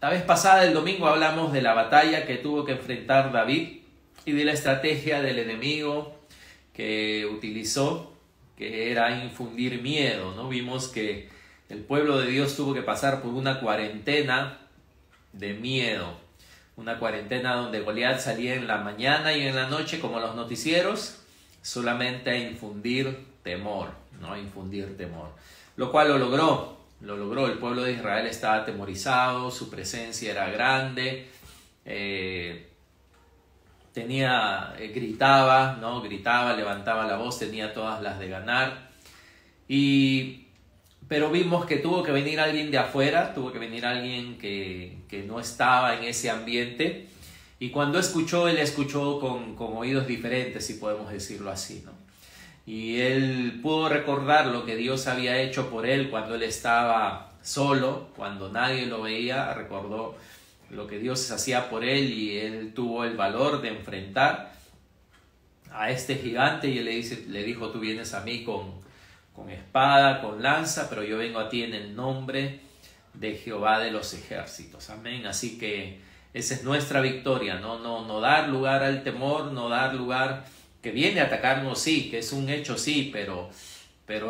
La vez pasada, el domingo, hablamos de la batalla que tuvo que enfrentar David y de la estrategia del enemigo que utilizó, que era infundir miedo, ¿no? Vimos que el pueblo de Dios tuvo que pasar por una cuarentena de miedo, una cuarentena donde Goliat salía en la mañana y en la noche, como los noticieros, solamente a infundir temor, ¿no? A infundir temor, lo cual lo logró. El pueblo de Israel estaba atemorizado, su presencia era grande, gritaba, ¿no? Gritaba, levantaba la voz, tenía todas las de ganar. Pero vimos que tuvo que venir alguien de afuera, tuvo que venir alguien que no estaba en ese ambiente. Y cuando escuchó, él escuchó con oídos diferentes, si podemos decirlo así, ¿no? Y él pudo recordar lo que Dios había hecho por él cuando él estaba solo, cuando nadie lo veía. Recordó lo que Dios hacía por él y él tuvo el valor de enfrentar a este gigante. Y él le dijo: tú vienes a mí con espada, con lanza, pero yo vengo a ti en el nombre de Jehová de los ejércitos. Amén. Así que esa es nuestra victoria, no dar lugar al temor, no dar lugar que viene a atacarnos, sí, que es un hecho, sí, pero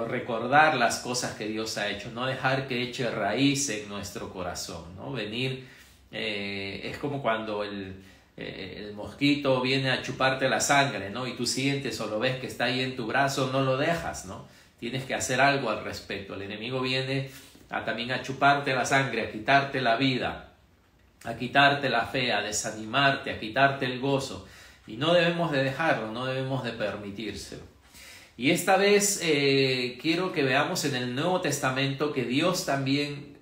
recordar las cosas que Dios ha hecho, no dejar que eche raíz en nuestro corazón, ¿no? Es como cuando el mosquito viene a chuparte la sangre, ¿no? Y tú sientes o lo ves que está ahí en tu brazo, no lo dejas, ¿no? Tienes que hacer algo al respecto. El enemigo viene también a chuparte la sangre, a quitarte la vida, a quitarte la fe, a desanimarte, a quitarte el gozo. Y no debemos de dejarlo, no debemos de permitírselo. Y esta vez quiero que veamos en el Nuevo Testamento que Dios también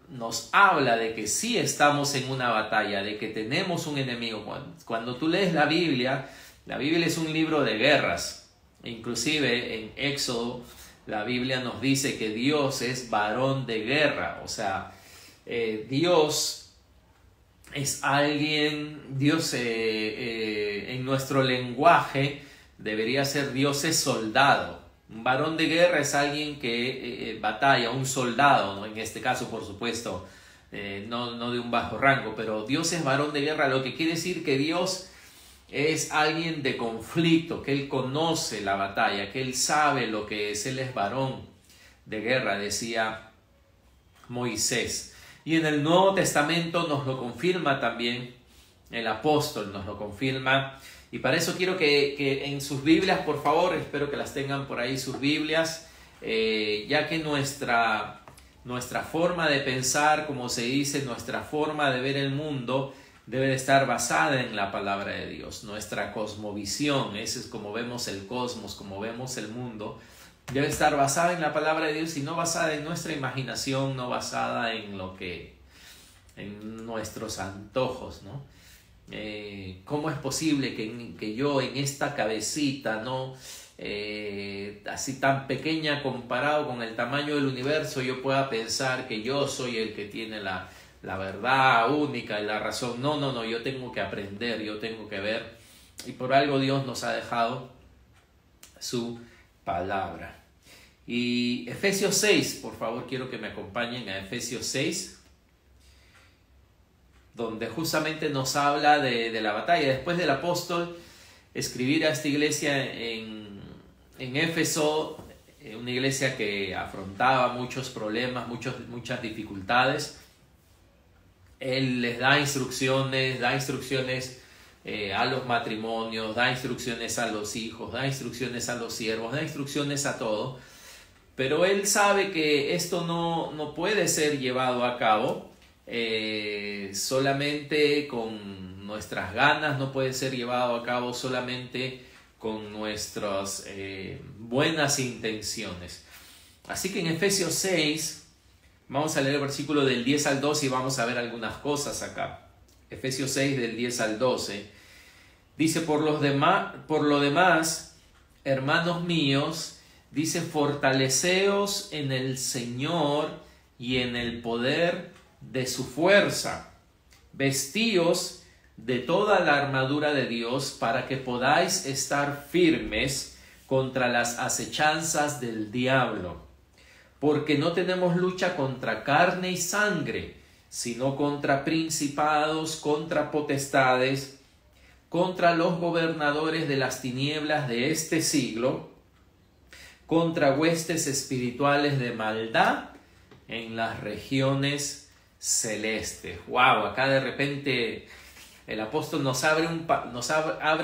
nos habla de que sí estamos en una batalla, de que tenemos un enemigo. Cuando tú lees la Biblia es un libro de guerras. Inclusive en Éxodo la Biblia nos dice que Dios es varón de guerra. O sea, Dios es alguien, Dios en nuestro lenguaje debería ser Dios es soldado. Un varón de guerra es alguien que batalla, un soldado, ¿no? En este caso, por supuesto, no de un bajo rango, pero Dios es varón de guerra, lo que quiere decir que Dios es alguien de conflicto, que Él conoce la batalla, que Él sabe lo que es, Él es varón de guerra, decía Moisés. Y en el Nuevo Testamento nos lo confirma también el apóstol, nos lo confirma. Y para eso quiero que en sus Biblias, por favor, espero que las tengan por ahí sus Biblias, ya que nuestra forma de pensar, como se dice, nuestra forma de ver el mundo debe de estar basada en la palabra de Dios. Nuestra cosmovisión, ese es como vemos el cosmos, como vemos el mundo, debe estar basada en la palabra de Dios y no basada en nuestra imaginación, no basada en nuestros antojos, ¿no? ¿Cómo es posible que yo en esta cabecita, ¿no? Así tan pequeña comparado con el tamaño del universo, yo pueda pensar que yo soy el que tiene la verdad única y la razón? No, yo tengo que aprender, yo tengo que ver, y por algo Dios nos ha dejado su palabra. Y Efesios 6, por favor, quiero que me acompañen a Efesios 6, donde justamente nos habla de la batalla. Después del apóstol escribir a esta iglesia en Éfeso, una iglesia que afrontaba muchos problemas, muchas dificultades, él les da instrucciones a los matrimonios, da instrucciones a los hijos, da instrucciones a los siervos, da instrucciones a todo. Pero él sabe que esto no puede ser llevado a cabo solamente con nuestras ganas, no puede ser llevado a cabo solamente con nuestras buenas intenciones. Así que en Efesios 6, vamos a leer el versículo del 10 al 12 y vamos a ver algunas cosas acá. Efesios 6 del 10 al 12. Dice: por lo demás, hermanos míos, dice, fortaleceos en el Señor y en el poder de su fuerza. Vestíos de toda la armadura de Dios para que podáis estar firmes contra las acechanzas del diablo. porque no tenemos lucha contra carne y sangre, sino contra principados, contra potestades, contra los gobernadores de las tinieblas de este siglo, contra huestes espirituales de maldad en las regiones celestes. ¡Wow! Acá de repente el apóstol nos abre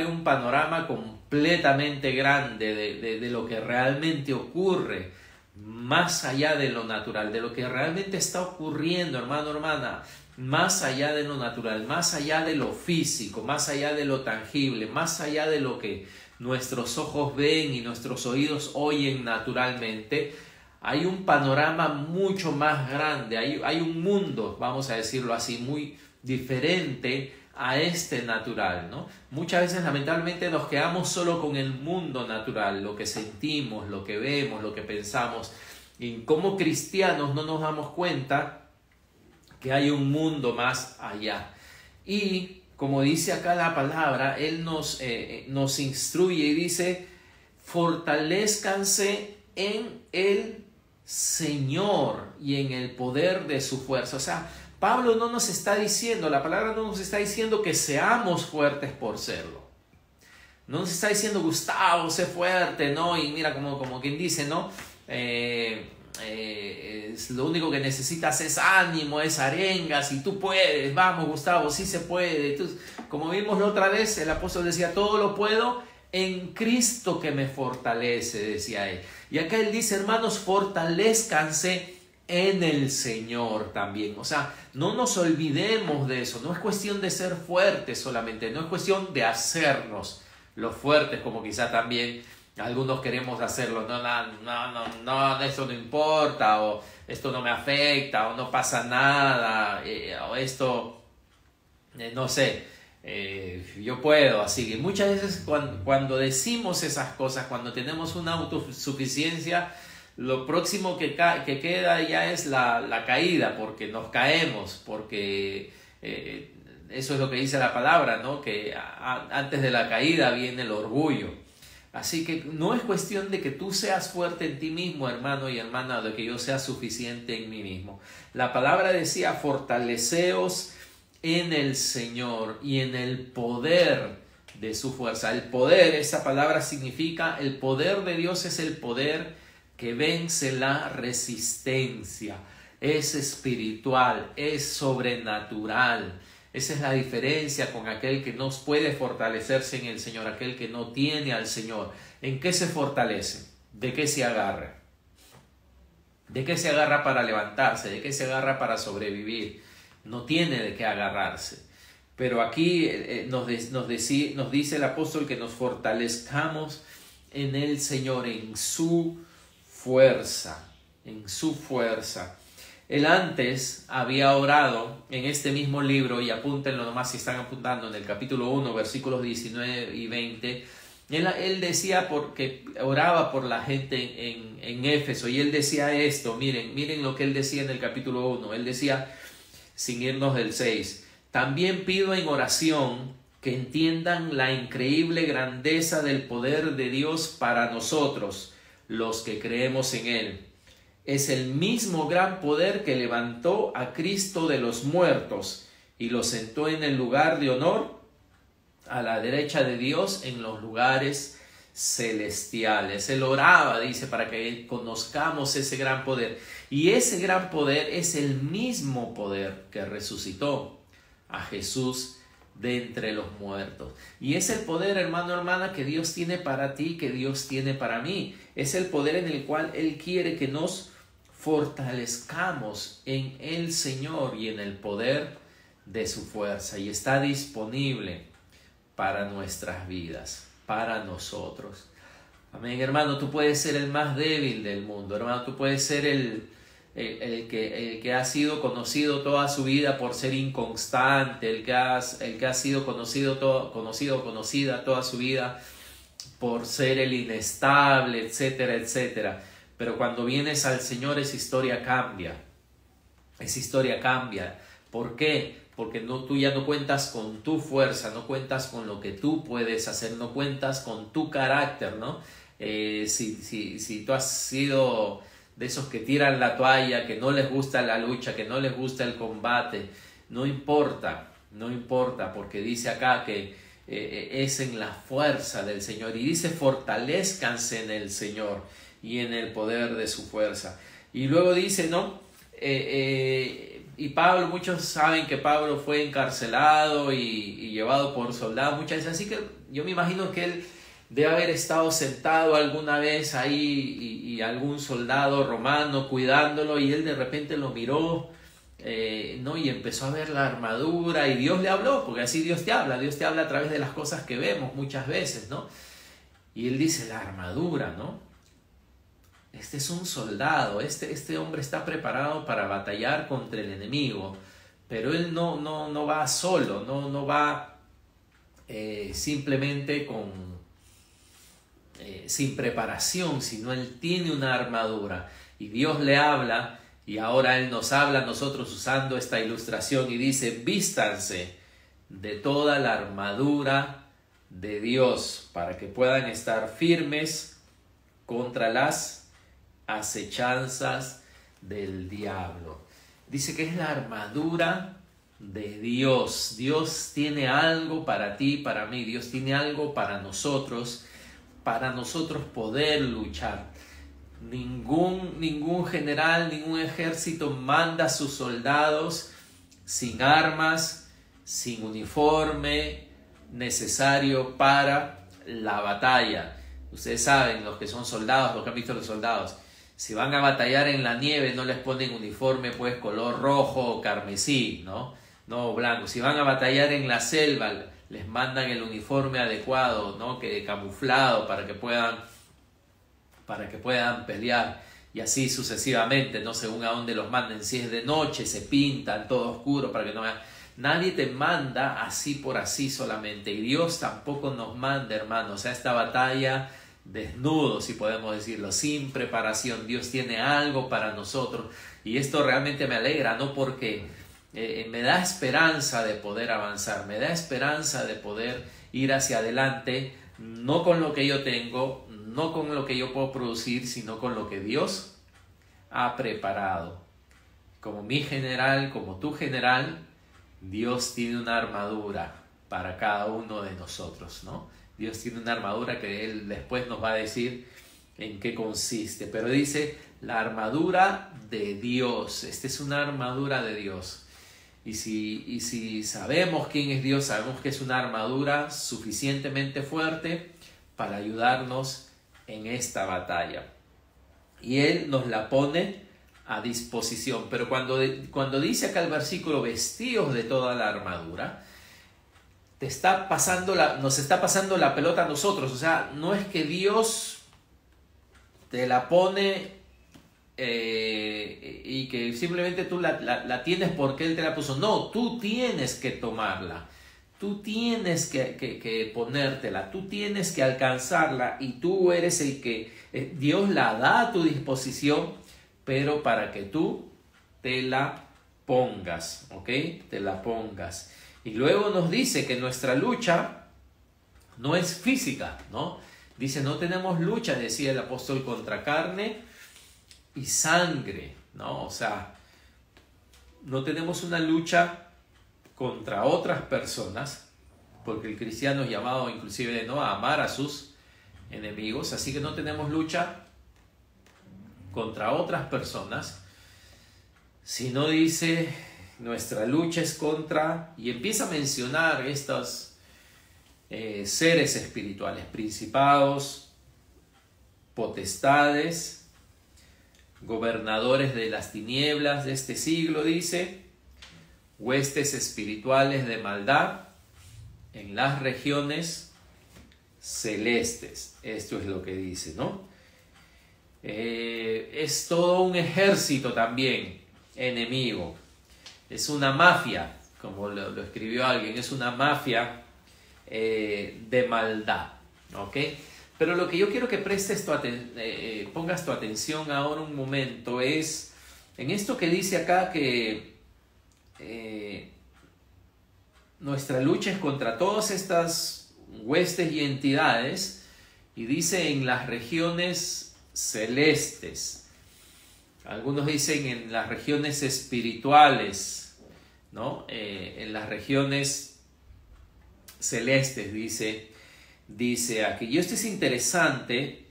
un panorama completamente grande de lo que realmente ocurre más allá de lo natural, de lo que realmente está ocurriendo, hermano, hermana, más allá de lo natural, más allá de lo físico, más allá de lo tangible, más allá de lo que nuestros ojos ven y nuestros oídos oyen naturalmente. Hay un panorama mucho más grande, hay un mundo, vamos a decirlo así, muy diferente a este natural, ¿no? Muchas veces lamentablemente nos quedamos solo con el mundo natural, lo que sentimos, lo que vemos, lo que pensamos, y como cristianos no nos damos cuenta que hay un mundo más allá. Y como dice acá la palabra, Él nos instruye y dice: fortalezcanse en el Señor y en el poder de su fuerza. O sea, Pablo no nos está diciendo, la palabra no nos está diciendo que seamos fuertes por serlo. No nos está diciendo: Gustavo, sé fuerte, ¿no? Y mira, como quien dice, ¿no? Lo único que necesitas es ánimo, es arengas, y tú puedes, vamos Gustavo, sí se puede. Entonces, como vimos la otra vez, el apóstol decía: todo lo puedo en Cristo que me fortalece, decía él. Y acá él dice: hermanos, fortalezcanse en el Señor también. O sea, no nos olvidemos de eso. No es cuestión de ser fuertes solamente, no es cuestión de hacernos los fuertes, como quizá también algunos queremos hacerlo. No, eso no importa, o esto no me afecta, o no pasa nada, o esto, no sé, yo puedo. Así que muchas veces cuando decimos esas cosas, cuando tenemos una autosuficiencia, lo próximo que queda ya es la caída, porque nos caemos, porque eso es lo que dice la palabra, ¿no? Que antes de la caída viene el orgullo. Así que no es cuestión de que tú seas fuerte en ti mismo, hermano y hermana, de que yo sea suficiente en mí mismo. La palabra decía: fortaleceos en el Señor y en el poder de su fuerza. El poder, esa palabra significa, el poder de Dios es el poder que vence la resistencia, es espiritual, es sobrenatural. Esa es la diferencia con aquel que no puede fortalecerse en el Señor, aquel que no tiene al Señor. ¿En qué se fortalece? ¿De qué se agarra? ¿De qué se agarra para levantarse? ¿De qué se agarra para sobrevivir? No tiene de qué agarrarse. Pero aquí nos dice el apóstol que nos fortalezcamos en el Señor, en su fuerza, en su fuerza. Él antes había orado en este mismo libro, y apúntenlo nomás si están apuntando, en el capítulo 1, versículos 19 y 20. Él decía, porque oraba por la gente en Éfeso, y él decía esto, miren lo que él decía en el capítulo 1. Él decía, sin irnos del 6, también pido en oración que entiendan la increíble grandeza del poder de Dios para nosotros, los que creemos en Él. Es el mismo gran poder que levantó a Cristo de los muertos y lo sentó en el lugar de honor a la derecha de Dios en los lugares celestiales. Él oraba, dice, para que conozcamos ese gran poder. Y ese gran poder es el mismo poder que resucitó a Jesús de entre los muertos. Y es el poder, hermano, hermana, que Dios tiene para ti, que Dios tiene para mí. Es el poder en el cual Él quiere que nos fortalezcamos en el Señor y en el poder de su fuerza. Y está disponible para nuestras vidas, para nosotros. Amén, hermano. Tú puedes ser el más débil del mundo, hermano. Tú puedes ser el que ha sido conocido toda su vida por ser inconstante, el que ha sido conocida toda su vida por ser el inestable, etcétera, etcétera. Pero cuando vienes al Señor, esa historia cambia. Esa historia cambia. ¿Por qué? Porque tú ya no cuentas con tu fuerza, no cuentas con lo que tú puedes hacer, no cuentas con tu carácter, ¿no? Si tú has sido de esos que tiran la toalla, que no les gusta la lucha, que no les gusta el combate. No importa, no importa, porque dice acá que es en la fuerza del Señor. Y dice, fortalezcanse en el Señor y en el poder de su fuerza. Y luego dice, ¿no? Y Pablo, muchos saben que Pablo fue encarcelado y llevado por soldados muchas veces. Así que yo me imagino que él debe haber estado sentado alguna vez ahí y algún soldado romano cuidándolo, y él de repente lo miró, ¿no? Y empezó a ver la armadura, y Dios le habló, porque así Dios te habla a través de las cosas que vemos muchas veces, ¿no? Y él dice, la armadura, ¿no? Este es un soldado, este hombre está preparado para batallar contra el enemigo, pero él no va solo, no va simplemente sin preparación, sino él tiene una armadura, y Dios le habla. Y ahora Él nos habla a nosotros usando esta ilustración y dice, vístanse de toda la armadura de Dios para que puedan estar firmes contra las acechanzas del diablo. Dice que es la armadura de Dios. Dios tiene algo para ti, para mí. Dios tiene algo para nosotros poder luchar. Ningún general, ningún ejército manda a sus soldados sin armas, sin uniforme necesario para la batalla. Ustedes saben, los que son soldados, los que han visto los soldados, si van a batallar en la nieve no les ponen uniforme pues color rojo o carmesí, no blanco. Si van a batallar en la selva les mandan el uniforme adecuado, ¿no? Que camuflado para que puedan pelear, y así sucesivamente, no según a dónde los manden. Si es de noche se pintan todo oscuro para que no vean. Nadie te manda así por así solamente, y Dios tampoco nos manda, hermanos, a esta batalla desnudos, si podemos decirlo, sin preparación. Dios tiene algo para nosotros, y esto realmente me alegra, ¿no? Porque me da esperanza de poder avanzar, me da esperanza de poder ir hacia adelante, no con lo que yo tengo, no con lo que yo puedo producir, sino con lo que Dios ha preparado. Como mi general, como tu general, Dios tiene una armadura para cada uno de nosotros, ¿no? Dios tiene una armadura que Él después nos va a decir en qué consiste. Pero dice, la armadura de Dios. Esta es una armadura de Dios. Y si sabemos quién es Dios, sabemos que es una armadura suficientemente fuerte para ayudarnos en esta batalla, y Él nos la pone a disposición. Pero cuando dice acá el versículo, vestidos de toda la armadura, nos está pasando la pelota a nosotros. O sea, no es que Dios te la pone y que simplemente tú la tienes porque Él te la puso. No, tú tienes que tomarla. Tú tienes que ponértela, tú tienes que alcanzarla, y tú eres el que Dios la da a tu disposición, pero para que tú te la pongas, ¿ok? Te la pongas. Y luego nos dice que nuestra lucha no es física, ¿no? Dice, no tenemos lucha, decía el apóstol, contra carne y sangre, ¿no? O sea, no tenemos una lucha contra otras personas, porque el cristiano es llamado inclusive, ¿no?, a amar a sus enemigos. Así que no tenemos lucha contra otras personas, sino dice, nuestra lucha es contra, y empieza a mencionar estos seres espirituales, principados, potestades, gobernadores de las tinieblas de este siglo, dice, huestes espirituales de maldad en las regiones celestes. Esto es lo que dice, ¿no? Es todo un ejército también enemigo. Es una mafia, como lo escribió alguien, es una mafia de maldad, ¿ok? Pero lo que yo quiero que prestes pongas tu atención ahora un momento es en esto que dice acá, que nuestra lucha es contra todas estas huestes y entidades, y dice en las regiones celestes. Algunos dicen en las regiones espirituales, ¿no? En las regiones celestes, dice aquí. Y esto es interesante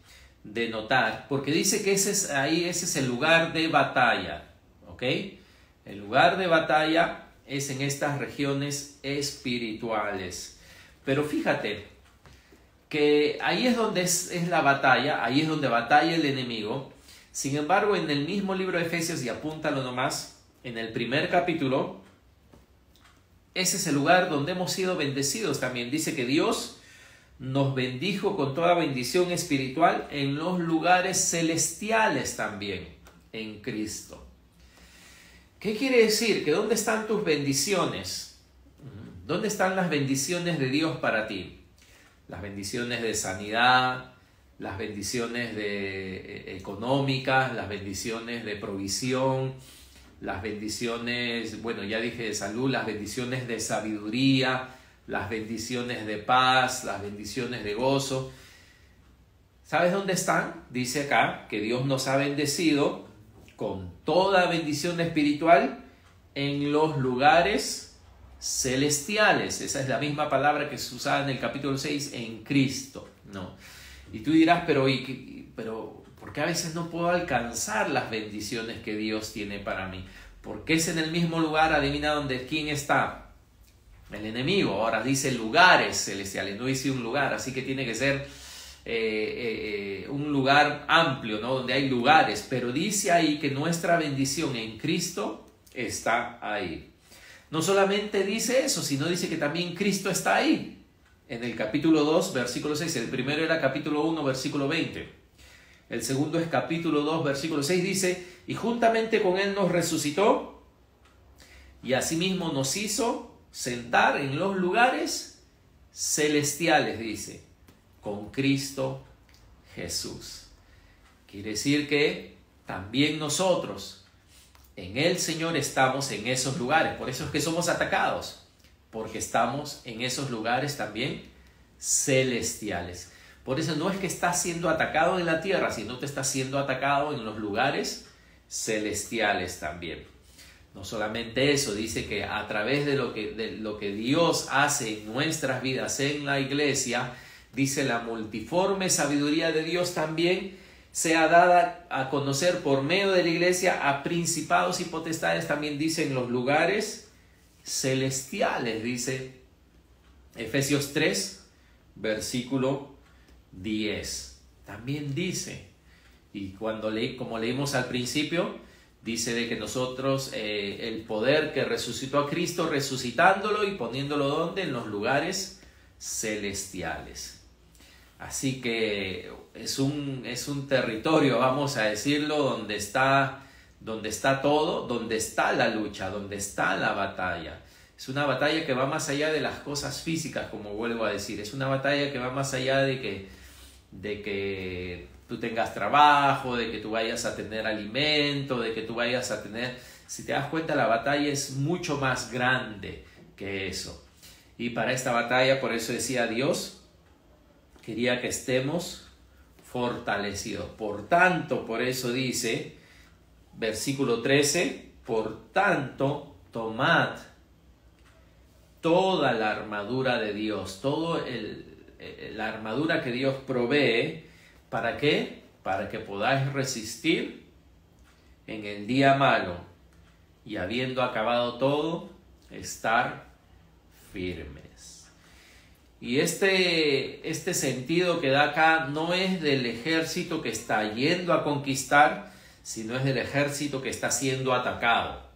de notar, porque dice que ese es el lugar de batalla, ¿ok? El lugar de batalla es en estas regiones espirituales. Pero fíjate que ahí es donde es la batalla, ahí es donde batalla el enemigo. Sin embargo, en el mismo libro de Efesios, y apúntalo nomás, en el primer capítulo, ese es el lugar donde hemos sido bendecidos también. Dice que Dios nos bendijo con toda bendición espiritual en los lugares celestiales también, en Cristo. ¿Qué quiere decir? Que ¿dónde están tus bendiciones? ¿Dónde están las bendiciones de Dios para ti? Las bendiciones de sanidad, las bendiciones económicas, las bendiciones de provisión, las bendiciones, bueno, ya dije de salud, las bendiciones de sabiduría, las bendiciones de paz, las bendiciones de gozo. ¿Sabes dónde están? Dice acá que Dios nos ha bendecido con toda bendición espiritual en los lugares celestiales. Esa es la misma palabra que se usaba en el capítulo 6, en Cristo, ¿no? Y tú dirás, pero ¿por qué a veces no puedo alcanzar las bendiciones que Dios tiene para mí? Porque es en el mismo lugar, adivina quién está. El enemigo. Ahora dice lugares celestiales, no dice un lugar, así que tiene que ser un lugar amplio, ¿no? Donde hay lugares, pero dice ahí que nuestra bendición en Cristo está ahí. No solamente dice eso, sino dice que también Cristo está ahí. En el capítulo 2, versículo 6, el primero era capítulo 1, versículo 20. El segundo es capítulo 2, versículo 6, dice, y juntamente con Él nos resucitó y asimismo nos hizo sentar en los lugares celestiales, dice, con Cristo Jesús. Quiere decir que también nosotros en el Señor estamos en esos lugares. Por eso es que somos atacados, porque estamos en esos lugares también celestiales. Por eso no es que estás siendo atacado en la tierra, sino que estás siendo atacado en los lugares celestiales también. No solamente eso, dice que a través de lo que Dios hace en nuestras vidas, en la iglesia, dice la multiforme sabiduría de Dios también sea dada a conocer por medio de la iglesia a principados y potestades, también dice en los lugares celestiales, dice Efesios 3, versículo 10. También dice, y como leímos al principio, dice de que nosotros, el poder que resucitó a Cristo, resucitándolo y poniéndolo ¿dónde? En los lugares celestiales. Así que es un territorio, vamos a decirlo, donde está todo, donde está la lucha, donde está la batalla. Es una batalla que va más allá de las cosas físicas, como vuelvo a decir. Es una batalla que va más allá de que tú tengas trabajo, de que tú vayas a tener alimento, de que tú vayas a tener... Si te das cuenta, la batalla es mucho más grande que eso. Y para esta batalla, por eso decía Dios, quería que estemos fortalecidos. Por tanto, por eso dice, versículo 13, por tanto, tomad toda la armadura de Dios, la armadura que Dios provee. ¿Para qué? Para que podáis resistir en el día malo y habiendo acabado todo, estar firmes. Y este sentido que da acá no es del ejército que está yendo a conquistar, sino es del ejército que está siendo atacado,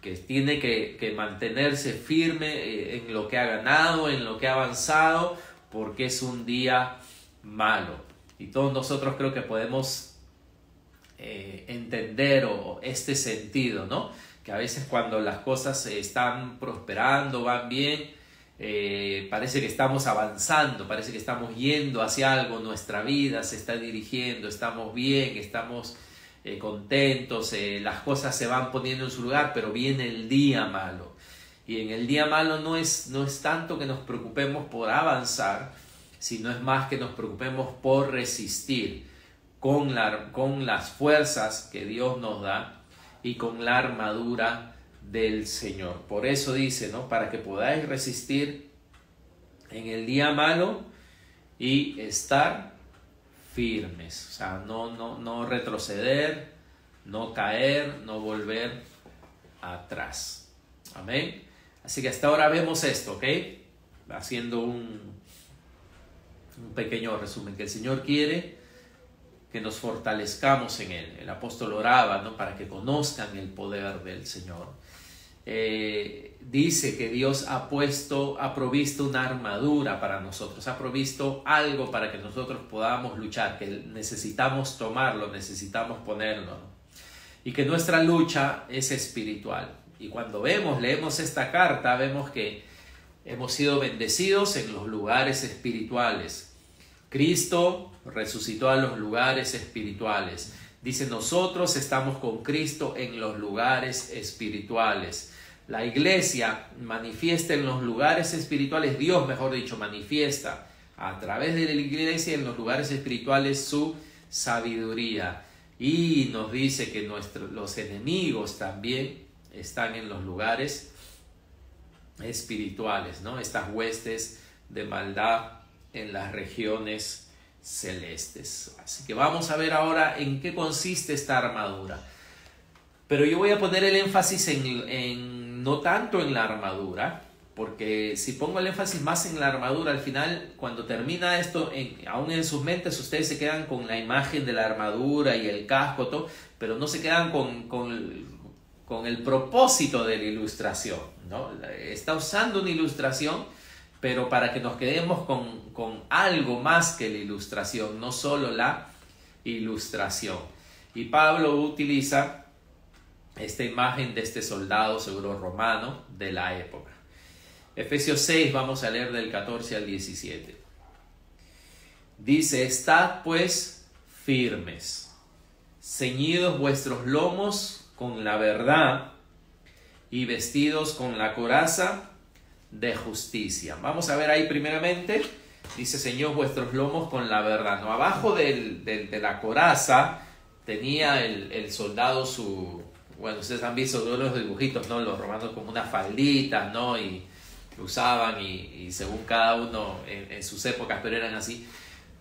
que tiene que mantenerse firme en lo que ha ganado, en lo que ha avanzado, porque es un día malo. Y todos nosotros creo que podemos entender este sentido, ¿no? Que a veces cuando las cosas están prosperando, van bien, parece que estamos avanzando, parece que estamos yendo hacia algo, nuestra vida se está dirigiendo, estamos bien, estamos contentos, las cosas se van poniendo en su lugar, pero viene el día malo. Y en el día malo no es tanto que nos preocupemos por avanzar, sino es más que nos preocupemos por resistir, con las fuerzas que Dios nos da y con la armadura del Señor. Por eso dice, ¿no? Para que podáis resistir en el día malo y estar firmes. O sea, no retroceder, no caer, no volver atrás. Amén. Así que hasta ahora vemos esto, ¿ok? Haciendo un pequeño resumen, que el Señor quiere que nos fortalezcamos en Él. El apóstol oraba, ¿no? Para que conozcan el poder del Señor. Dice que Dios ha provisto una armadura para nosotros, ha provisto algo para que nosotros podamos luchar, que necesitamos tomarlo, necesitamos ponerlo, ¿no? Y que nuestra lucha es espiritual. Y cuando leemos esta carta, vemos que hemos sido bendecidos en los lugares espirituales. Cristo resucitó a los lugares espirituales. Dice, nosotros estamos con Cristo en los lugares espirituales. La iglesia manifiesta en los lugares espirituales, Dios, mejor dicho, manifiesta a través de la iglesia en los lugares espirituales su sabiduría. Y nos dice que los enemigos también están en los lugares espirituales, ¿no? Estas huestes de maldad en las regiones celestes. Así que vamos a ver ahora en qué consiste esta armadura. Pero yo voy a poner el énfasis no tanto en la armadura, porque si pongo el énfasis más en la armadura, al final, cuando termina esto, aún en sus mentes, ustedes se quedan con la imagen de la armadura y el casco, todo, pero no se quedan con el propósito de la ilustración, ¿no? Está usando una ilustración, pero para que nos quedemos con algo más que la ilustración, no solo la ilustración. Y Pablo utiliza esta imagen de este soldado seguro romano de la época. Efesios 6, vamos a leer del 14 al 17. Dice, estad pues firmes, ceñidos vuestros lomos con la verdad y vestidos con la coraza de justicia. Vamos a ver ahí primeramente, dice, ceñidos vuestros lomos con la verdad. ¿No? Abajo de la coraza tenía el soldado bueno, ustedes han visto todos los dibujitos, ¿no? Los romanos como una faldita, ¿no? Y usaban y según cada uno en sus épocas, pero eran así.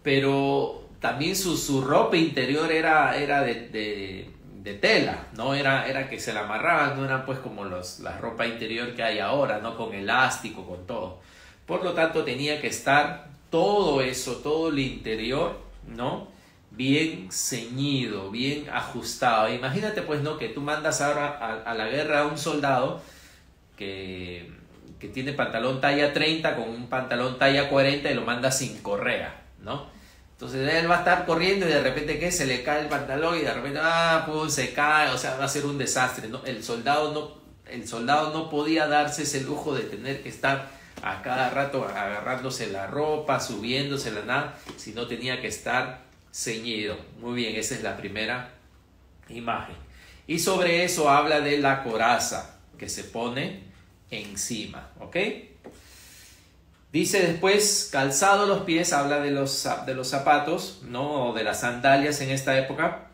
Pero también su ropa interior era de tela, ¿no? Era que se la amarraban, no eran pues como la ropa interior que hay ahora, ¿no? Con elástico, con todo. Por lo tanto, tenía que estar todo eso, todo el interior, ¿no? Bien ceñido, bien ajustado. Imagínate pues, ¿no? Que tú mandas ahora a la guerra a un soldado que tiene pantalón talla 30 con un pantalón talla 40 y lo manda sin correa, ¿no? Entonces él va a estar corriendo y de repente, ¿qué? Se le cae el pantalón y de repente, pues se cae, o sea, va a ser un desastre, ¿no? El soldado no podía darse ese lujo de tener que estar a cada rato agarrándose la ropa, subiéndosela, nada, sino tenía que estar ceñido. Muy bien, esa es la primera imagen. Y sobre eso habla de la coraza que se pone encima, ¿ok? Dice después, calzado los pies, habla de los zapatos, ¿no? O de las sandalias en esta época,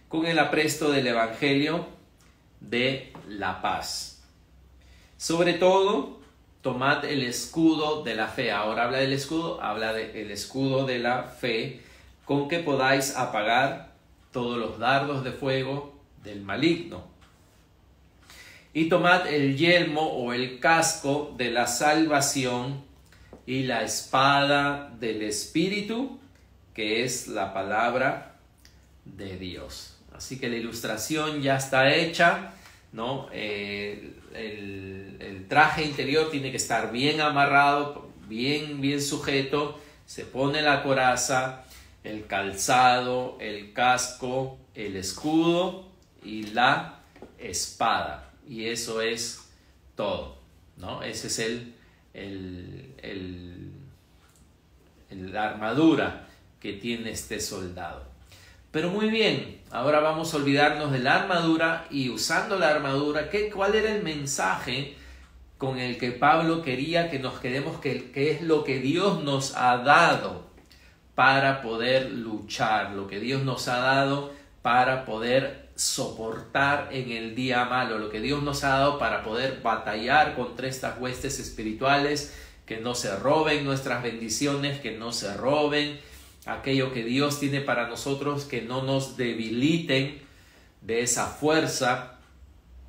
con el apresto del evangelio de la paz. Sobre todo, tomad el escudo de la fe. Ahora habla del escudo, habla del escudo de la fe, con que podáis apagar todos los dardos de fuego del maligno. Y tomad el yelmo o el casco de la salvación y la espada del Espíritu, que es la palabra de Dios. Así que la ilustración ya está hecha, ¿no? El traje interior tiene que estar bien amarrado, bien sujeto. Se pone la coraza, el calzado, el casco, el escudo y la espada. Y eso es todo, ¿no? Ese es la armadura que tiene este soldado. Pero muy bien, ahora vamos a olvidarnos de la armadura y usando la armadura, ¿cuál era el mensaje con el que Pablo quería que nos quedemos? ¿Qué es lo que Dios nos ha dado para poder luchar, lo que Dios nos ha dado para poder soportar en el día malo, lo que Dios nos ha dado para poder batallar contra estas huestes espirituales, que no se roben nuestras bendiciones, que no se roben aquello que Dios tiene para nosotros, que no nos debiliten de esa fuerza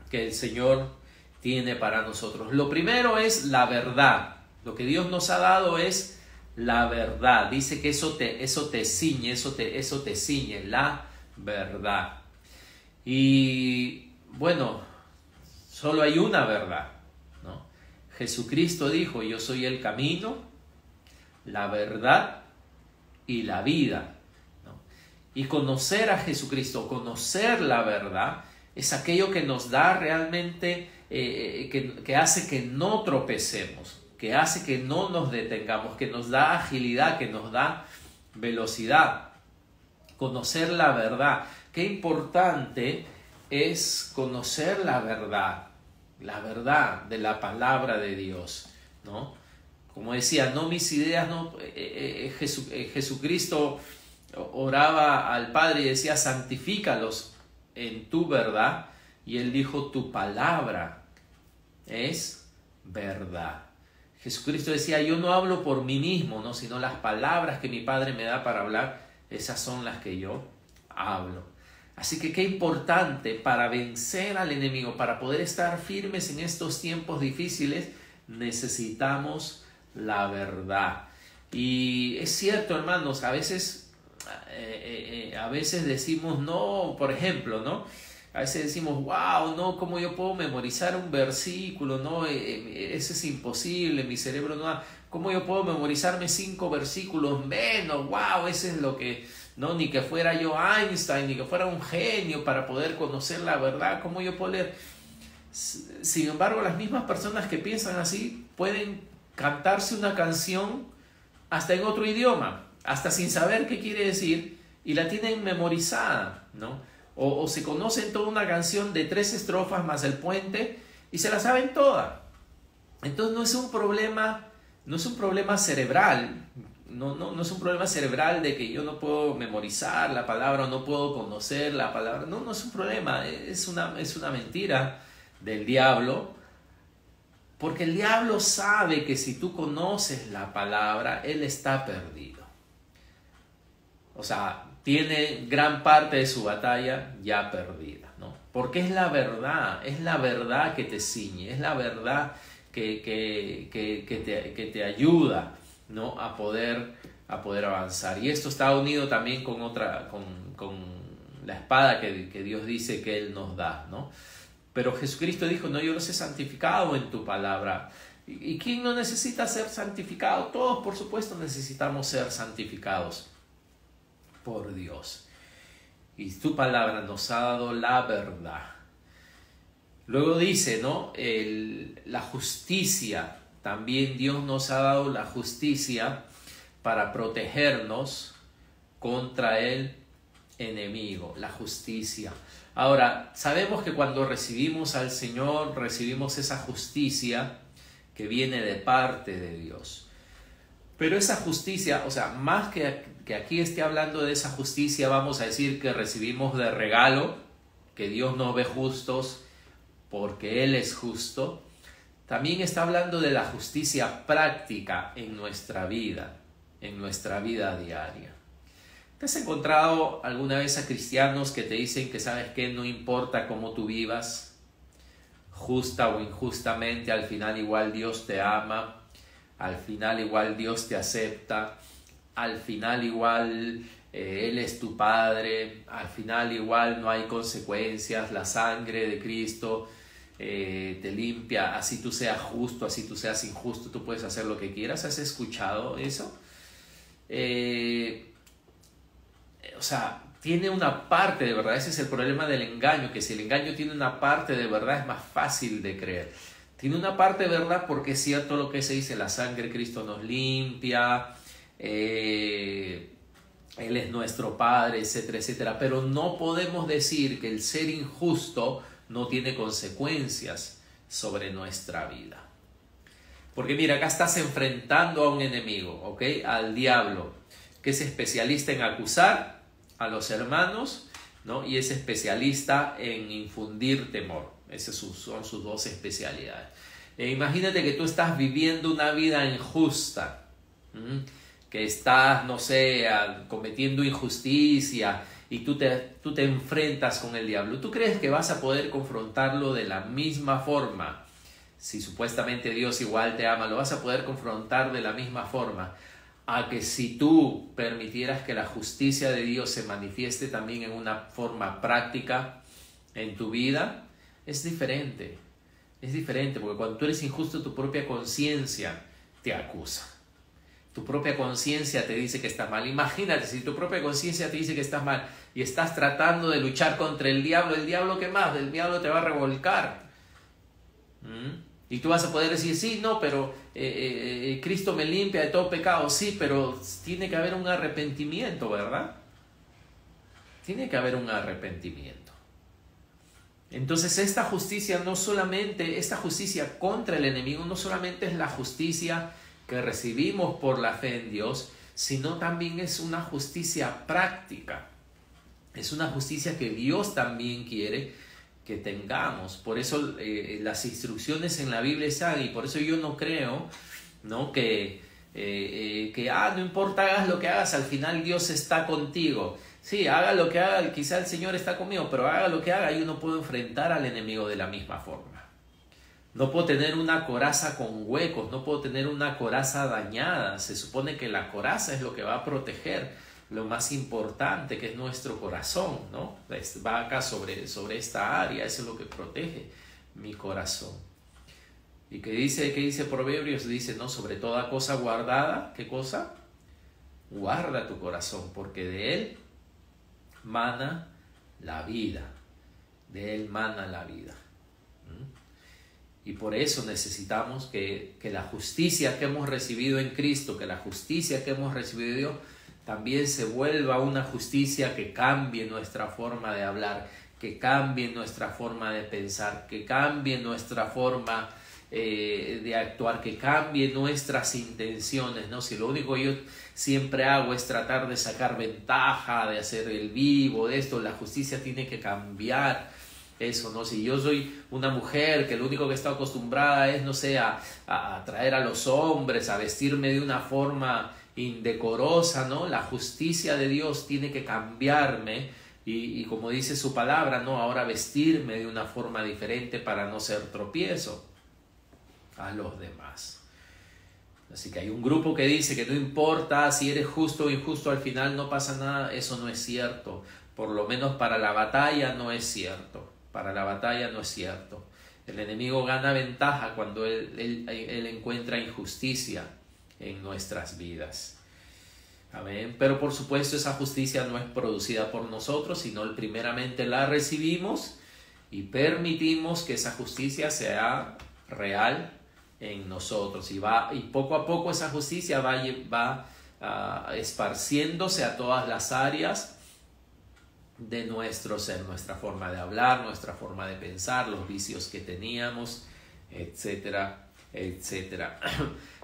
que el Señor tiene para nosotros. Lo primero es la verdad. Lo que Dios nos ha dado es la verdad. Dice que eso te ciñe, eso te ciñe, la verdad. Y bueno, solo hay una verdad, ¿no? Jesucristo dijo: yo soy el camino, la verdad y la vida, ¿no? Y conocer a Jesucristo, conocer la verdad, es aquello que nos da realmente, que hace que no tropecemos, que hace que no nos detengamos, que nos da agilidad, que nos da velocidad. Conocer la verdad. Qué importante es conocer la verdad de la palabra de Dios, ¿no? Como decía, no mis ideas, no. Jesucristo oraba al Padre y decía: santifícalos en tu verdad. Y él dijo: tu palabra es verdad. Jesucristo decía: yo no hablo por mí mismo, ¿no? Sino las palabras que mi Padre me da para hablar, esas son las que yo hablo. Así que qué importante para vencer al enemigo, para poder estar firmes en estos tiempos difíciles, necesitamos la verdad. Y es cierto, hermanos, a veces decimos, no, por ejemplo, ¿no? A veces decimos: wow, no, ¿cómo yo puedo memorizar un versículo? No, eso es imposible, mi cerebro no. ¿Cómo yo puedo memorizarme 5 versículos menos? Wow, eso es lo que, no, ni que fuera yo Einstein, ni que fuera un genio para poder conocer la verdad. ¿Cómo yo puedo leer? Sin embargo, las mismas personas que piensan así pueden cantarse una canción hasta en otro idioma, hasta sin saber qué quiere decir, y la tienen memorizada, ¿no? O se conocen toda una canción de 3 estrofas más el puente y se la saben toda. Entonces no es un problema cerebral, no es un problema cerebral de que yo no puedo memorizar la palabra o no puedo conocer la palabra. No es un problema, es una mentira del diablo, porque el diablo sabe que si tú conoces la palabra, él está perdido. O sea, tiene gran parte de su batalla ya perdida, ¿no? Porque es la verdad que te ciñe, es la verdad que te ayuda, ¿no? a poder avanzar. Y esto está unido también con la espada que Dios dice que Él nos da, ¿no? Pero Jesucristo dijo: no, yo los he santificado en tu palabra. ¿Y quién no necesita ser santificado? Todos, por supuesto, necesitamos ser santificados por Dios. Y tu palabra nos ha dado la verdad. Luego dice, ¿no? La justicia. También Dios nos ha dado la justicia para protegernos contra el enemigo. La justicia. Ahora, sabemos que cuando recibimos al Señor, recibimos esa justicia que viene de parte de Dios. Pero esa justicia, o sea, más que aquí esté hablando de esa justicia, vamos a decir que recibimos de regalo, que Dios nos ve justos porque Él es justo. También está hablando de la justicia práctica en nuestra vida diaria. ¿Te has encontrado alguna vez a cristianos que te dicen que, sabes qué, no importa cómo tú vivas, justa o injustamente, al final igual Dios te ama, al final igual Dios te acepta, al final igual Él es tu Padre, al final igual no hay consecuencias, la sangre de Cristo te limpia, así tú seas justo, así tú seas injusto, tú puedes hacer lo que quieras? ¿Has escuchado eso? O sea, tiene una parte de verdad. Ese es el problema del engaño, que si el engaño tiene una parte de verdad es más fácil de creer. Tiene una parte de verdad porque es cierto lo que se dice: la sangre de Cristo nos limpia, Él es nuestro Padre, etcétera, etcétera. Pero no podemos decir que el ser injusto no tiene consecuencias sobre nuestra vida. Porque mira, acá estás enfrentando a un enemigo, ¿ok? Al diablo, que es especialista en acusar a los hermanos, ¿no? Y es especialista en infundir temor. Esas son sus dos especialidades. Imagínate que tú estás viviendo una vida injusta, que estás, no sé, cometiendo injusticia y tú te enfrentas con el diablo. ¿Tú crees que vas a poder confrontarlo de la misma forma? Si supuestamente Dios igual te ama, ¿lo vas a poder confrontar de la misma forma a que si tú permitieras que la justicia de Dios se manifieste también en una forma práctica en tu vida? Es diferente. Es diferente, porque cuando tú eres injusto, tu propia conciencia te acusa. Tu propia conciencia te dice que estás mal. Imagínate, si tu propia conciencia te dice que estás mal y estás tratando de luchar contra el diablo, ¿qué más? El diablo te va a revolcar. Y tú vas a poder decir, sí, no, pero Cristo me limpia de todo pecado. Sí, pero tiene que haber un arrepentimiento, ¿verdad? Tiene que haber un arrepentimiento. Entonces esta justicia contra el enemigo no solamente es la justicia que recibimos por la fe en Dios, sino también es una justicia práctica. Es una justicia que Dios también quiere que tengamos. Por eso las instrucciones en la Biblia están, y por eso yo no creo, ¿no? Que no importa, hagas lo que hagas, al final Dios está contigo. Sí, haga lo que haga, quizá el Señor está conmigo, pero haga lo que haga, yo no puedo enfrentar al enemigo de la misma forma. No puedo tener una coraza con huecos, no puedo tener una coraza dañada. Se supone que la coraza es lo que va a proteger lo más importante, que es nuestro corazón, ¿no? Va acá sobre esta área, eso es lo que protege mi corazón. ¿Y qué dice Proverbios? Dice, ¿no? Sobre toda cosa guardada, ¿qué cosa? Guarda tu corazón, porque de él mana la vida. De él mana la vida. Y por eso necesitamos que la justicia que hemos recibido en Cristo, que la justicia que hemos recibido de Dios, también se vuelva una justicia que cambie nuestra forma de hablar, que cambie nuestra forma de pensar, que cambie nuestra forma de actuar, que cambie nuestras intenciones, ¿no? Si lo único que yo siempre hago es tratar de sacar ventaja, de hacer el vivo, de esto, la justicia tiene que cambiar eso, ¿no? Si yo soy una mujer que lo único que está acostumbrada es, no sé, a atraer a los hombres, a vestirme de una forma indecorosa, ¿no? La justicia de Dios tiene que cambiarme y como dice su palabra, ¿no? Ahora vestirme de una forma diferente para no ser tropiezo a los demás. Así que hay un grupo que dice que no importa si eres justo o injusto, al final no pasa nada. Eso no es cierto. Por lo menos para la batalla no es cierto. Para la batalla no es cierto. El enemigo gana ventaja cuando él encuentra injusticia en nuestras vidas. Amén. Pero por supuesto esa justicia no es producida por nosotros, sino primeramente la recibimos y permitimos que esa justicia sea real en nosotros. Y poco a poco esa justicia va esparciéndose a todas las áreas de nuestro ser, nuestra forma de hablar, nuestra forma de pensar, los vicios que teníamos, etcétera, etcétera.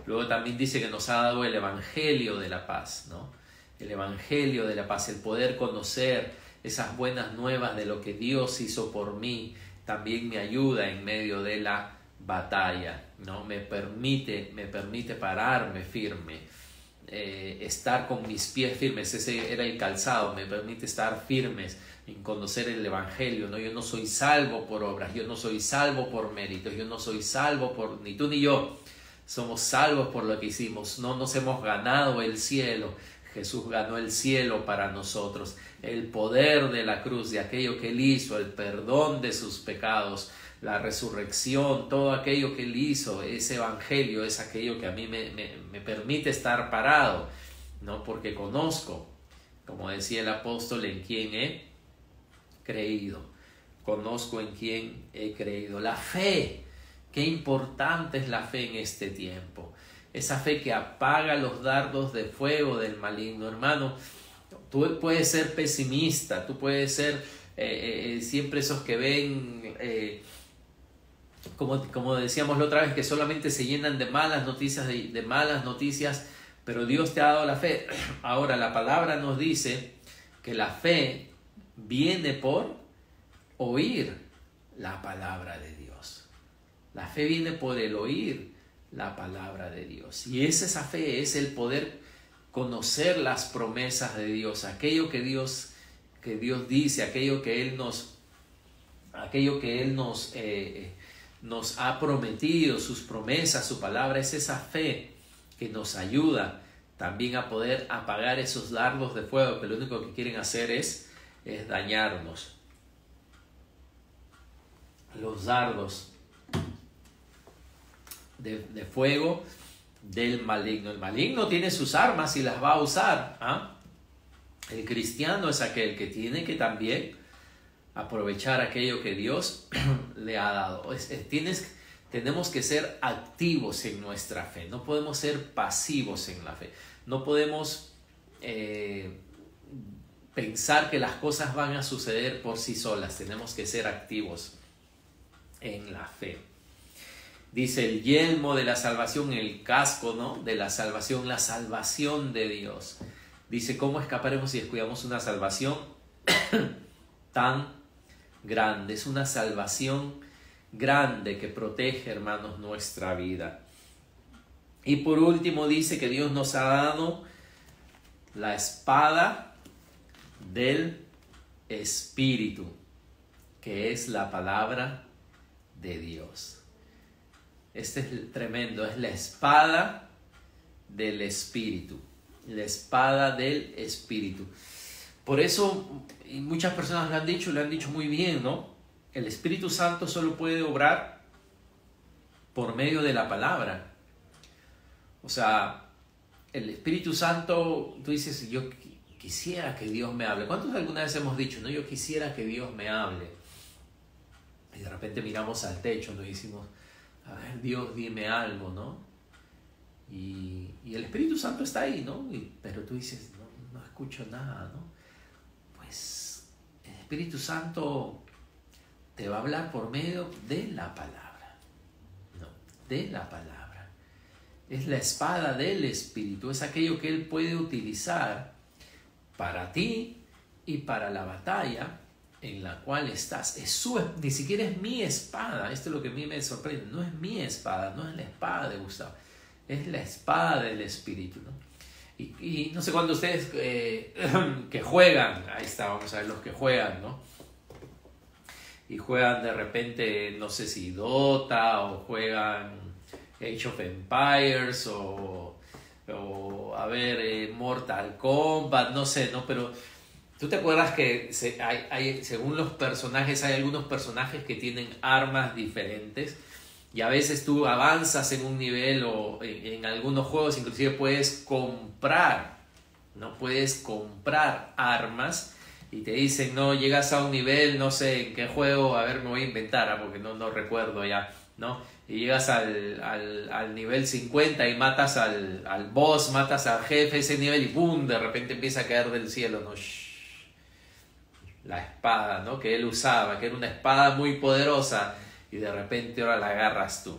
Luego también dice que nos ha dado el Evangelio de la paz, ¿no? El Evangelio de la paz, el poder conocer esas buenas nuevas de lo que Dios hizo por mí, también me ayuda en medio de la batalla, ¿no? Me permite pararme firme. Estar con mis pies firmes, ese era el calzado, me permite estar firmes en conocer el Evangelio, ¿no? Yo no soy salvo por obras, yo no soy salvo por méritos, yo no soy salvo por, ni tú ni yo, somos salvos por lo que hicimos, no nos hemos ganado el cielo, Jesús ganó el cielo para nosotros, el poder de la cruz, de aquello que Él hizo, el perdón de sus pecados, la resurrección, todo aquello que Él hizo, ese Evangelio es aquello que a mí me permite estar parado, ¿no? Porque conozco, como decía el apóstol, en quién he creído. Conozco en quién he creído. La fe, qué importante es la fe en este tiempo. Esa fe que apaga los dardos de fuego del maligno. Hermano, tú puedes ser pesimista, tú puedes ser siempre esos que ven... como decíamos la otra vez, que solamente se llenan de malas noticias, de malas noticias, pero Dios te ha dado la fe. Ahora la palabra nos dice que la fe viene por oír la palabra de Dios. La fe viene por el oír la palabra de Dios. Y es esa fe, es el poder conocer las promesas de Dios, aquello que Dios dice, aquello que Él nos ha prometido, sus promesas, su palabra. Es esa fe que nos ayuda también a poder apagar esos dardos de fuego que lo único que quieren hacer es dañarnos. Los dardos de fuego del maligno. El maligno tiene sus armas y las va a usar. El cristiano es aquel que tiene que también aprovechar aquello que Dios le ha dado. Tenemos que ser activos en nuestra fe. No podemos ser pasivos en la fe. No podemos pensar que las cosas van a suceder por sí solas. Tenemos que ser activos en la fe. Dice el yelmo de la salvación, el casco, ¿no?, de la salvación de Dios. Dice, ¿cómo escaparemos si descuidamos una salvación tan grande? Es una salvación grande que protege, hermanos, nuestra vida. Y por último dice que Dios nos ha dado la espada del Espíritu, que es la palabra de Dios. Este es tremendo, es la espada del Espíritu. La espada del Espíritu. Por eso, y muchas personas lo han dicho muy bien, ¿no? El Espíritu Santo solo puede obrar por medio de la palabra. O sea, el Espíritu Santo, tú dices, yo quisiera que Dios me hable. ¿Cuántos alguna vez hemos dicho, no? Yo quisiera que Dios me hable. Y de repente miramos al techo, nos decimos, a ver, Dios, dime algo, ¿no? Y el Espíritu Santo está ahí, ¿no? Pero tú dices, no escucho nada, ¿no? Pues el Espíritu Santo te va a hablar por medio de la palabra, ¿no? De la palabra. Es la espada del Espíritu, es aquello que Él puede utilizar para ti y para la batalla en la cual estás. Ni siquiera es mi espada. Esto es lo que a mí me sorprende. No es mi espada, no es la espada de Gustavo. Es la espada del Espíritu, ¿no? Y no sé cuándo ustedes que juegan, ahí está, vamos a ver los que juegan, ¿no? Y juegan de repente, no sé si Dota o juegan Age of Empires o a ver, Mortal Kombat, no sé, ¿no? Pero ¿tú te acuerdas que según los personajes, hay algunos personajes que tienen armas diferentes? Y a veces tú avanzas en un nivel o en algunos juegos inclusive puedes comprar, ¿no? Puedes comprar armas y te dicen, no, llegas a un nivel, no sé en qué juego, a ver, me voy a inventar, porque no recuerdo ya, ¿no? Y llegas al nivel 50 y matas al boss, matas al jefe, ese nivel, y ¡pum!, de repente empieza a caer del cielo, ¿no? La espada, ¿no?, que él usaba, que era una espada muy poderosa, y de repente ahora la agarras tú.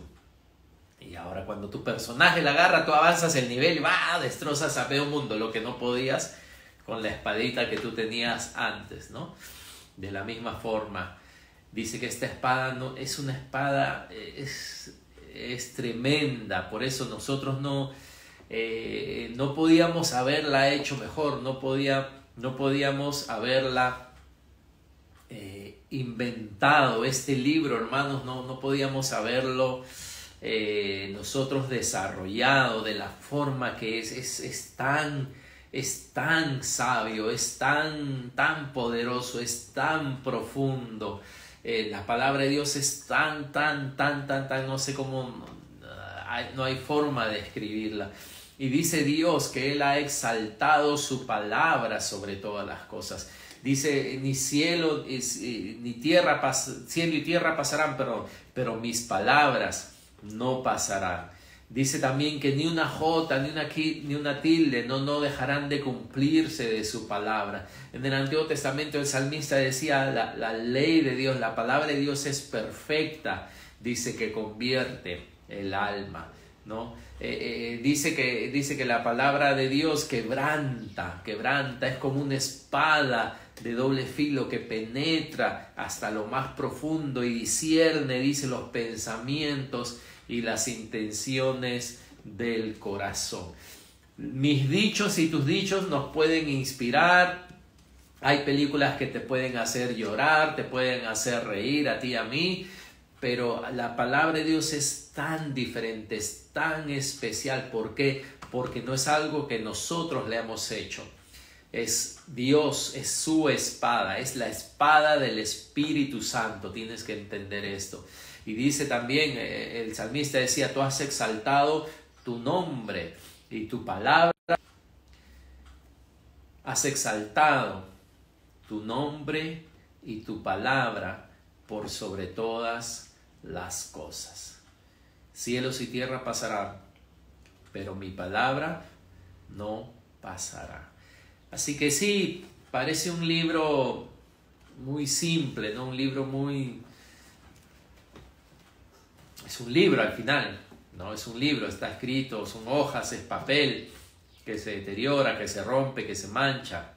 Y ahora cuando tu personaje la agarra, tú avanzas el nivel y destrozas a medio mundo, lo que no podías con la espadita que tú tenías antes, ¿no? De la misma forma, dice que esta espada no es una espada, es tremenda. Por eso nosotros no podíamos haberla hecho mejor, no podíamos haberla inventado. Este libro, hermanos, no podíamos haberlo nosotros desarrollado de la forma que es tan sabio, es tan poderoso, es tan profundo. La palabra de Dios es tan, no sé cómo, no hay forma de escribirla. Y dice Dios que Él ha exaltado su palabra sobre todas las cosas. Dice, ni cielo ni tierra, cielo y tierra pasarán, pero mis palabras no pasarán. Dice también que ni una jota, ni una tilde no dejarán de cumplirse de su palabra. En el Antiguo Testamento el salmista decía, la ley de Dios, la palabra de Dios es perfecta. Dice que convierte el alma. ¿no? Dice que la palabra de Dios quebranta, es como una espada de doble filo que penetra hasta lo más profundo y discierne, dice, los pensamientos y las intenciones del corazón. Mis dichos y tus dichos nos pueden inspirar. Hay películas que te pueden hacer llorar, te pueden hacer reír a ti y a mí, pero la palabra de Dios es tan diferente, es tan especial. ¿Por qué? Porque no es algo que nosotros le hemos hecho. Es Dios, es su espada, es la espada del Espíritu Santo. Tienes que entender esto. Y dice también, el salmista decía, tú has exaltado tu nombre y tu palabra. Has exaltado tu nombre y tu palabra por sobre todas las cosas. Cielos y tierra pasarán, pero mi palabra no pasará. Así que sí, parece un libro muy simple, ¿no? Un libro muy... Es un libro al final, ¿no? Es un libro, está escrito, son hojas, es papel que se deteriora, que se rompe, que se mancha.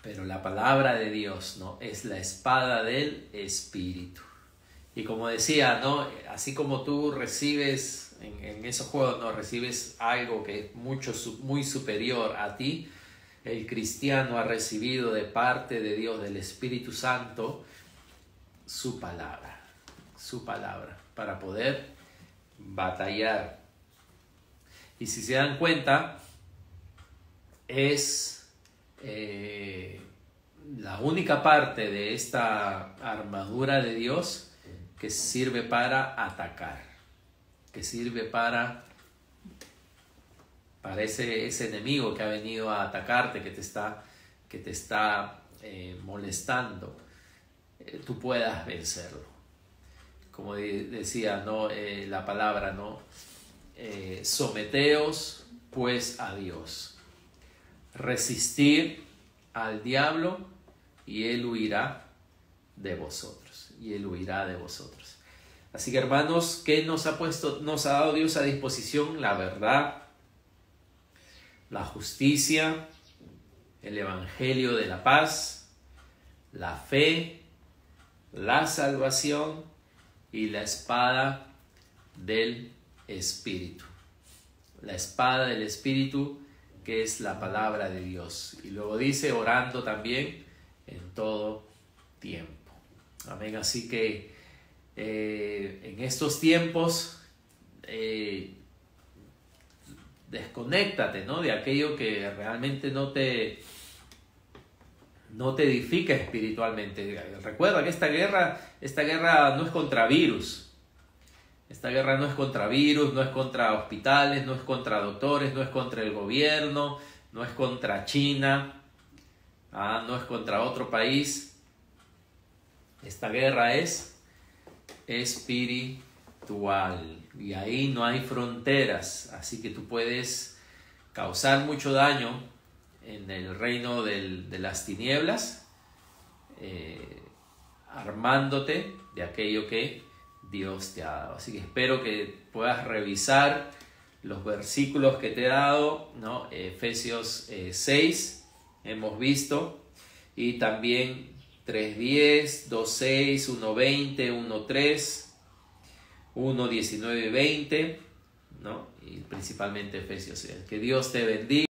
Pero la palabra de Dios, ¿no? Es la espada del Espíritu. Y como decía, ¿no? Así como tú recibes en esos juegos, ¿no? Recibes algo que es muy superior a ti, el cristiano ha recibido de parte de Dios, del Espíritu Santo, su palabra, para poder batallar. Y si se dan cuenta, es la única parte de esta armadura de Dios que sirve para atacar, que sirve para ese enemigo que ha venido a atacarte, que te está molestando, tú puedas vencerlo. Como decía, ¿no? La palabra, ¿no? Someteos pues a Dios, resistir al diablo y él huirá de vosotros. Así que, hermanos, ¿qué nos ha dado Dios a disposición? La verdad, la justicia, el evangelio de la paz, la fe, la salvación y la espada del Espíritu. La espada del Espíritu, que es la palabra de Dios. Y luego dice, orando también en todo tiempo. Amén. Así que en estos tiempos desconéctate, ¿no? De aquello que realmente no te edifica espiritualmente. Recuerda que esta guerra no es contra virus. Esta guerra no es contra virus, no es contra hospitales, no es contra doctores, no es contra el gobierno, no es contra China, no es contra otro país. Esta guerra es espiritual y ahí no hay fronteras, así que tú puedes causar mucho daño en el reino de las tinieblas, armándote de aquello que Dios te ha dado. Así que espero que puedas revisar los versículos que te he dado, ¿no? Efesios 6 hemos visto, y también 3:10, 2:6, 1:20, 1:3, 1:19 y 20, ¿no? Y principalmente Efesios 6. Que Dios te bendiga.